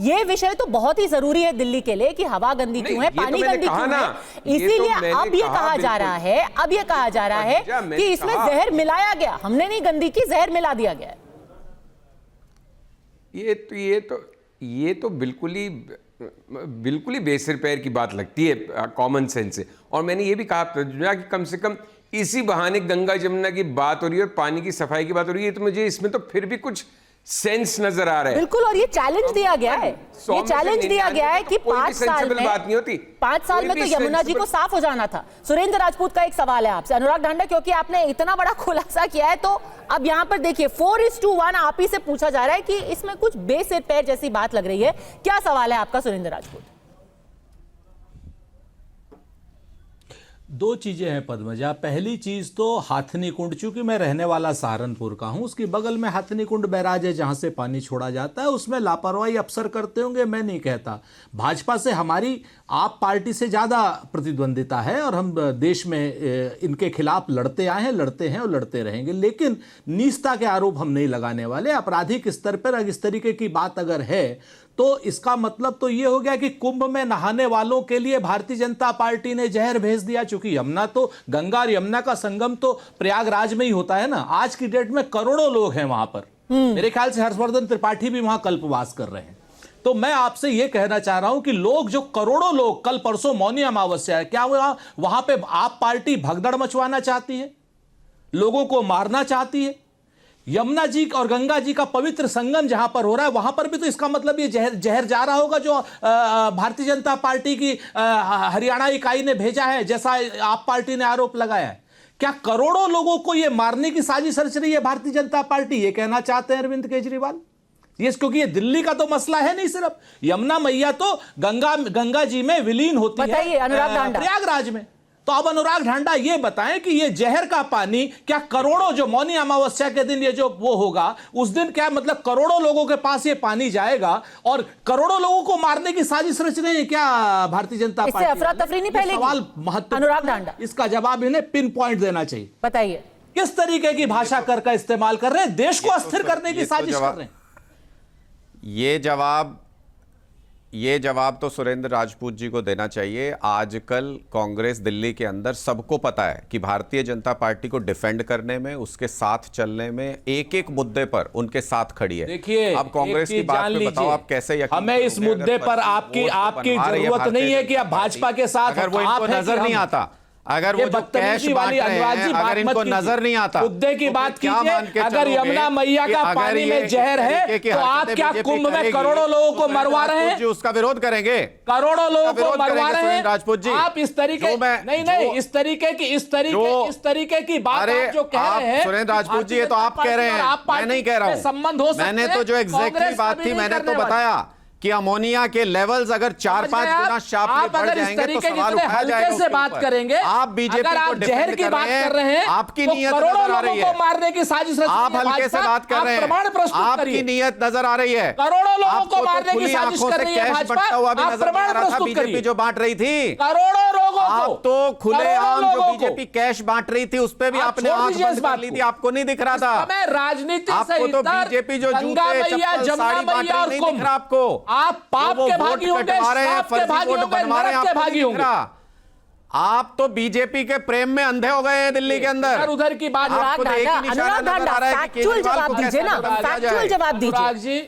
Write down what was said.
ये विषय तो बहुत ही जरूरी है दिल्ली के लिए कि हवा गंदी क्यों है, पानी गंदी क्यों है। इसीलिए अब ये कहा जा रहा है, कि इसमें जहर मिलाया गया, हमने नहीं गंदी की, जहर मिला दिया गया है। ये तो बिल्कुल ही बेसिर पैर की बात लगती है, कॉमन सेंस से। और मैंने ये भी कहा कि कम से कम इसी बहाने गंगा जमुना की बात हो रही है और पानी की सफाई की बात हो रही है, तो मुझे इसमें तो फिर भी कुछ सेंस नजर आ रहा है। बिल्कुल, और ये चैलेंज दिया गया है, ये चैलेंज दिया गया है कि 5 साल में बात नहीं होती, 5 साल में तो यमुना जी को साफ हो जाना था। सुरेंद्र राजपूत का एक सवाल है आपसे, अनुराग ढांडा, क्योंकि आपने इतना बड़ा खुलासा किया है, तो अब यहां पर देखिए 4:1 आप ही से पूछा जा रहा है कि इसमें कुछ बेसिर पैर जैसी बात लग रही है। क्या सवाल है आपका सुरेंद्र राजपूत? दो चीजें हैं पद्मजा। पहली चीज तो हाथनी कुंड, चूंकि मैं रहने वाला सहारनपुर का हूं, उसके बगल में हाथनी कुंड बैराज है जहां से पानी छोड़ा जाता है। उसमें लापरवाही अफसर करते होंगे, मैं नहीं कहता। भाजपा से हमारी आप पार्टी से ज्यादा प्रतिद्वंदिता है और हम देश में इनके खिलाफ लड़ते आए हैं, लड़ते हैं और लड़ते रहेंगे, लेकिन नीचता के आरोप हम नहीं लगाने वाले। आपराधिक स्तर पर इस तरीके की बात अगर है तो इसका मतलब तो ये हो गया कि कुंभ में नहाने वालों के लिए भारतीय जनता पार्टी ने जहर भेज दिया। चूंकि यमुना तो, गंगा और यमुना का संगम तो प्रयागराज में ही होता है ना। आज की डेट में करोड़ों लोग हैं वहां पर। मेरे ख्याल से हर्षवर्धन त्रिपाठी भी वहां कल्पवास कर रहे हैं। तो मैं आपसे यह कहना चाह रहा हूं कि लोग, जो करोड़ों लोग, कल परसों मौनी अमावस्या है, क्या वहां पे आप पार्टी भगदड़ मचवाना चाहती है, लोगों को मारना चाहती है? यमुना जी और गंगा जी का पवित्र संगम जहां पर हो रहा है, वहां पर भी तो इसका मतलब ये जहर जा रहा होगा जो भारतीय जनता पार्टी की हरियाणा इकाई ने भेजा है, जैसा आप पार्टी ने आरोप लगाया है। क्या करोड़ों लोगों को ये मारने की साजिश रच रही है भारतीय जनता पार्टी? ये कहना चाहते हैं अरविंद केजरीवाल? ये क्योंकि ये दिल्ली का तो मसला है नहीं सिर्फ, यमुना मैया तो गंगा जी में विलीन होती है प्रयागराज में। तो अब अनुराग ढांडा ये बताएं कि ये जहर का पानी क्या करोड़ों, जो मौनी अमावस्या के दिन ये जो वो होगा, उस दिन क्या मतलब करोड़ों लोगों के पास ये पानी जाएगा और करोड़ों लोगों को मारने की साजिश रच रहे हैं क्या भारतीय जनता पार्टी? इससे अफरा तफरी नहीं फैलेगी? सवाल महत्वपूर्ण, अनुराग ढांडा, इसका जवाब इन्हें पिन पॉइंट देना चाहिए। बताइए किस तरीके की भाषा का इस्तेमाल कर रहे हैं, देश को अस्थिर करने की साजिश कर रहे हैं। ये जवाब तो सुरेंद्र राजपूत जी को देना चाहिए। आजकल कांग्रेस दिल्ली के अंदर सबको पता है कि भारतीय जनता पार्टी को डिफेंड करने में, उसके साथ चलने में, एक एक मुद्दे पर उनके साथ खड़ी है। देखिए, अब कांग्रेस की बात पे बताओ आप कैसे यकीन हमें इस मुद्दे पर आपकी जरूरत नहीं है कि आप भाजपा के साथ, अगर वो इनको नजर नहीं आता, अगर वो जो कैश बांट रहे हैं, अगर इनको नजर नहीं आता, मुद्दे की बात कीजिए। अगर यमुना मैया का पानी में जहर है तो आप क्या कुंभ में करोड़ों लोगों को मरवा रहे हैं? उसका विरोध करेंगे, करोड़ों लोगों को मरवा रहे हैं राजपूत जी। आप इस तरीके नहीं इस तरीके की बात आप जो कह रहे हैं सुरेंद्र राजपूत जी, ये तो आप कह रहे हैं, मैं नहीं कह रहा हूं। संबंध हो सकते हैं, मैंने तो जो एग्जैक्टली बात थी मैंने तो बताया कि अमोनिया के लेवल्स अगर 4-5 गुना शार्पली बढ़ जाएंगे तो सवाल उठाया जाएगा। से बात करेंगे, आप बीजेपी को जहर की बात कर रहे हैं, आपकी नीयत करोड़ों नजर आ रही लोगों है, को मारने की साजिश रच रही है। आप हल्के से बात कर रहे हैं, प्रमाण प्रस्तुत आपकी नीयत नजर आ रही है। करोड़ों लोगों को मारने की साजिश कर रही है भाजपा, आप प्रमाण प्रस्तुत करिए। बीजेपी जो बांट रही थी करोड़ों लोगों को, आप तो खुलेआम जो बीजेपी कैश बांट रही थी उस पे भी आपने आंख बंद कर ली थी, आपको नहीं दिख रहा था। राजनीति आपको तो बीजेपी जो जूते चप्पल साड़ी बांट रही नहीं दिख रहा आपको। आप पाप के भागी होंगे, श्राप के भागी होंगे, नरक के भागी होंगे। आप तो बीजेपी के प्रेम में अंधे हो गए हैं दिल्ली के अंदर। उधर की बात, अनुराग ढांडा, फैक्चुअल जवाब दीजिए ना, फैक्चुअल जवाब दीजिए।